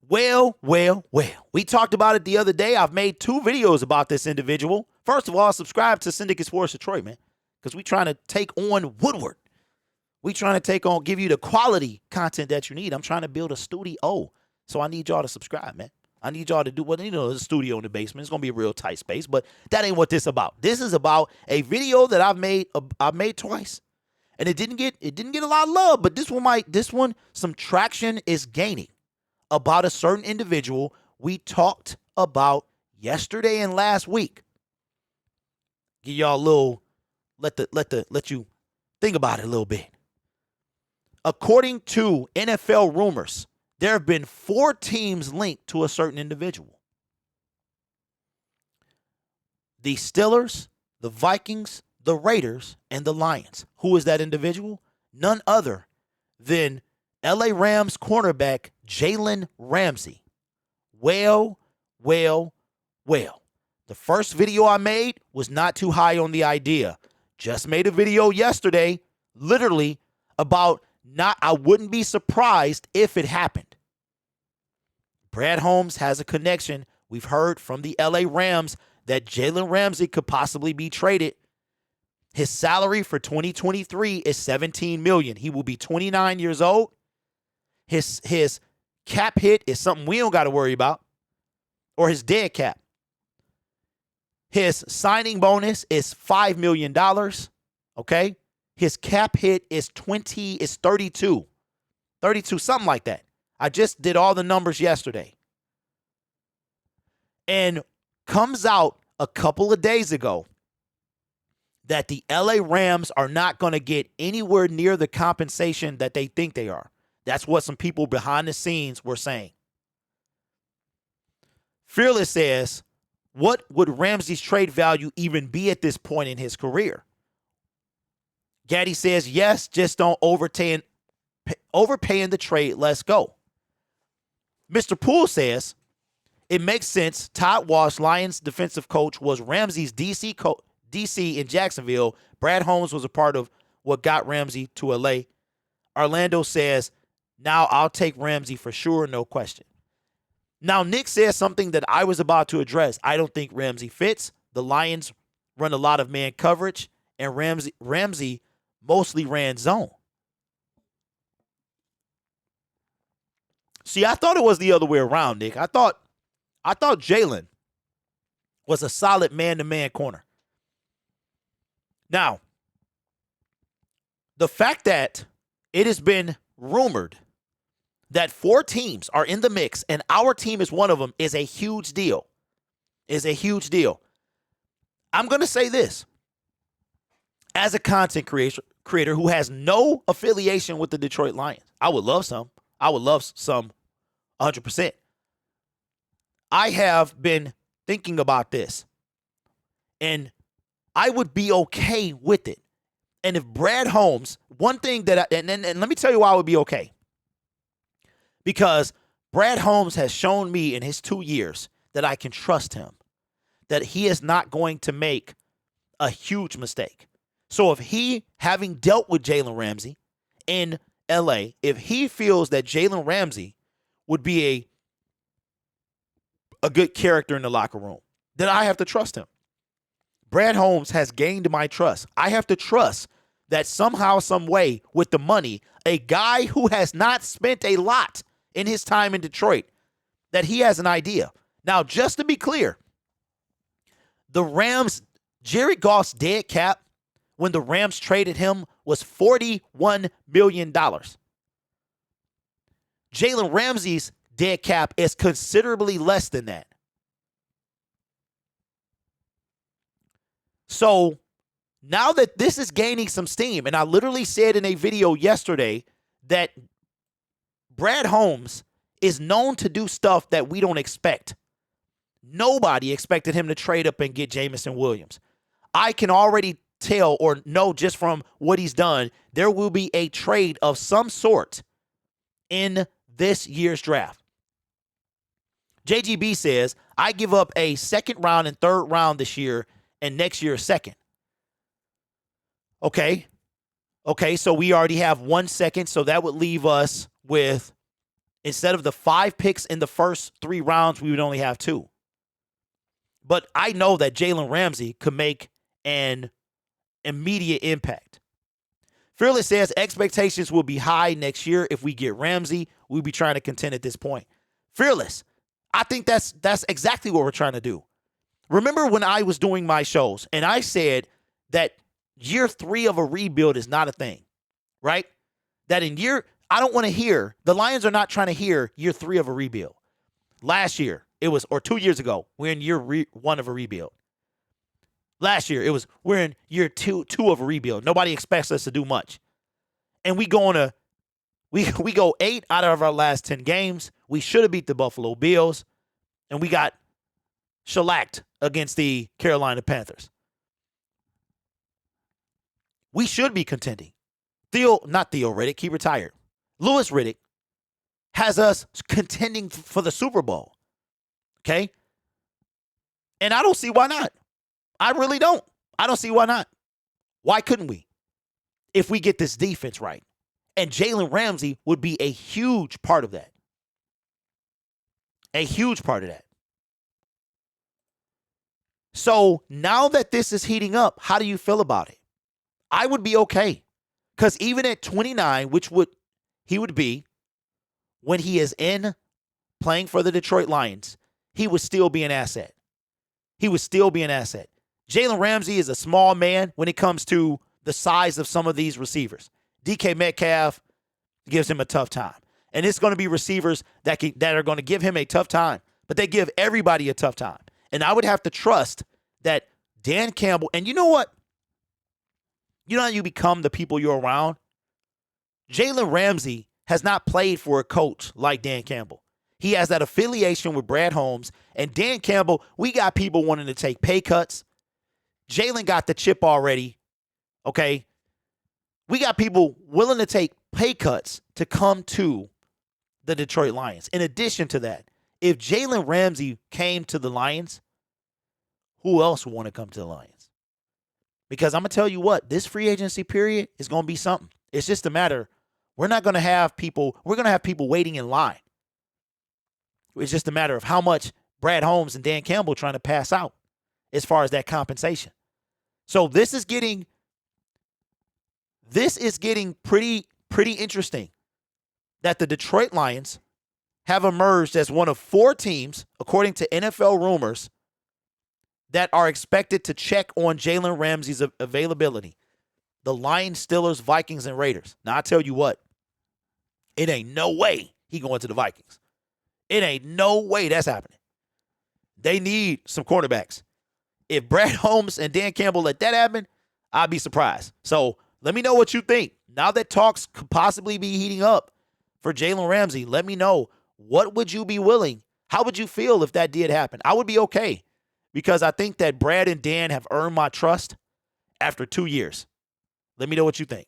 Well. We talked about it the other day. I've made 2 videos about this individual. First of all, subscribe to Syndicate Sports Detroit, man, because we trying to take on Woodward. We trying to give you the quality content that you need. I'm trying to build a studio, so I need y'all to subscribe, man. I need y'all to do what, there's a studio in the basement. It's going to be a real tight space, but that ain't what this about. This is about a video that I've made twice, and it didn't get a lot of love, but this one, some traction is gaining about a certain individual we talked about yesterday and last week. Give y'all a little, let you think about it a little bit. According to NFL rumors, there have been 4 teams linked to a certain individual. The Steelers, the Vikings, the Raiders, and the Lions. Who is that individual? None other than LA Rams cornerback Jalen Ramsey. Well. The first video I made was not too high on the idea. Just made a video yesterday, literally, about I wouldn't be surprised if it happened. Brad Holmes has a connection. We've heard from the LA Rams that Jalen Ramsey could possibly be traded. His salary for 2023 is $17 million. He will be 29 years old. His cap hit is something we don't got to worry about, or his dead cap. His signing bonus is $5 million. Okay? His cap hit is 32, something like that. I just did all the numbers yesterday. And comes out a couple of days ago that the LA Rams are not going to get anywhere near the compensation that they think they are. That's what some people behind the scenes were saying. Fearless says, what would Ramsey's trade value even be at this point in his career? Gaddy says, yes, just don't overpay in the trade. Let's go. Mr. Poole says, it makes sense. Todd Walsh, Lions defensive coach, was Ramsey's DC in Jacksonville. Brad Holmes was a part of what got Ramsey to LA. Orlando says, now I'll take Ramsey for sure, no question. Now, Nick says something that I was about to address. I don't think Ramsey fits. The Lions run a lot of man coverage, and Ramsey mostly ran zone. See, I thought it was the other way around, Nick. I thought Jalen was a solid man-to-man corner. Now, the fact that it has been rumored that 4 teams are in the mix and our team is one of them is a huge deal. I'm going to say this. As a content creator who has no affiliation with the Detroit Lions, I would love some 100%. I have been thinking about this, and I would be okay with it. And if Brad Holmes, one thing that, and let me tell you why I would be okay. Because Brad Holmes has shown me in his 2 years that I can trust him, that he is not going to make a huge mistake. So if he, having dealt with Jalen Ramsey in LA, if he feels that Jalen Ramsey would be a good character in the locker room, then I have to trust him. Brad Holmes has gained my trust. I have to trust that somehow, some way, with the money, a guy who has not spent a lot in his time in Detroit, that he has an idea. Now, just to be clear, the Rams, Jared Goff's dead cap when the Rams traded him was $41 million. Jalen Ramsey's dead cap is considerably less than that. So now that this is gaining some steam, and I literally said in a video yesterday that Brad Holmes is known to do stuff that we don't expect. Nobody expected him to trade up and get Jameson Williams. I can already tell or know just from what he's done, there will be a trade of some sort in this year's draft. JGB says, I give up a second round and third round this year and next year a second. Okay, so we already have 1 second, so that would leave us with Instead of the 5 picks in the first 3 rounds, we would only have 2. But I know that Jalen Ramsey could make an immediate impact. Fearless says expectations will be high next year. If we get Ramsey, we'll be trying to contend at this point. Fearless, I think that's exactly what we're trying to do. Remember when I was doing my shows and I said that year 3 of a rebuild is not a thing, right? That I don't want to hear, the Lions are not trying to hear year 3 of a rebuild. Last year, or 2 years ago, we're in year 1 of a rebuild. Last year, we're in year two of a rebuild. Nobody expects us to do much. And we go 8 out of our last 10 games. We should have beat the Buffalo Bills. And we got shellacked against the Carolina Panthers. We should be contending. Not Theo Riddick, he retired. Louis Riddick has us contending for the Super Bowl. Okay? And I don't see why not. I really don't. I don't see why not. Why couldn't we? If we get this defense right. And Jalen Ramsey would be a huge part of that. A huge part of that. So now that this is heating up, how do you feel about it? I would be okay. Because even at 29, which he would be when he is in playing for the Detroit Lions, he would still be an asset. He would still be an asset. Jalen Ramsey is a small man when it comes to the size of some of these receivers. DK Metcalf gives him a tough time. And it's going to be receivers that are going to give him a tough time. But they give everybody a tough time. And I would have to trust that Dan Campbell, and you know what? You know how you become the people you're around? Jalen Ramsey has not played for a coach like Dan Campbell. He has that affiliation with Brad Holmes. And Dan Campbell, we got people wanting to take pay cuts. Jalen got the chip already. Okay? We got people willing to take pay cuts to come to the Detroit Lions. In addition to that, if Jalen Ramsey came to the Lions, who else would want to come to the Lions? Because I'm going to tell you what, this free agency period is going to be something. It's just a matter, we're going to have people waiting in line. It's just a matter of how much Brad Holmes and Dan Campbell trying to pass out as far as that compensation. So this is getting pretty interesting that the Detroit Lions have emerged as one of 4 teams, according to NFL rumors, that are expected to check on Jalen Ramsey's availability. The Lions, Steelers, Vikings, and Raiders. Now, I tell you what, it ain't no way he going to the Vikings. It ain't no way that's happening. They need some cornerbacks. If Brad Holmes and Dan Campbell let that happen, I'd be surprised. So let me know what you think. Now that talks could possibly be heating up for Jalen Ramsey, let me know, what would you be willing? How would you feel if that did happen? I would be okay. Because I think that Brad and Dan have earned my trust after 2 years. Let me know what you think.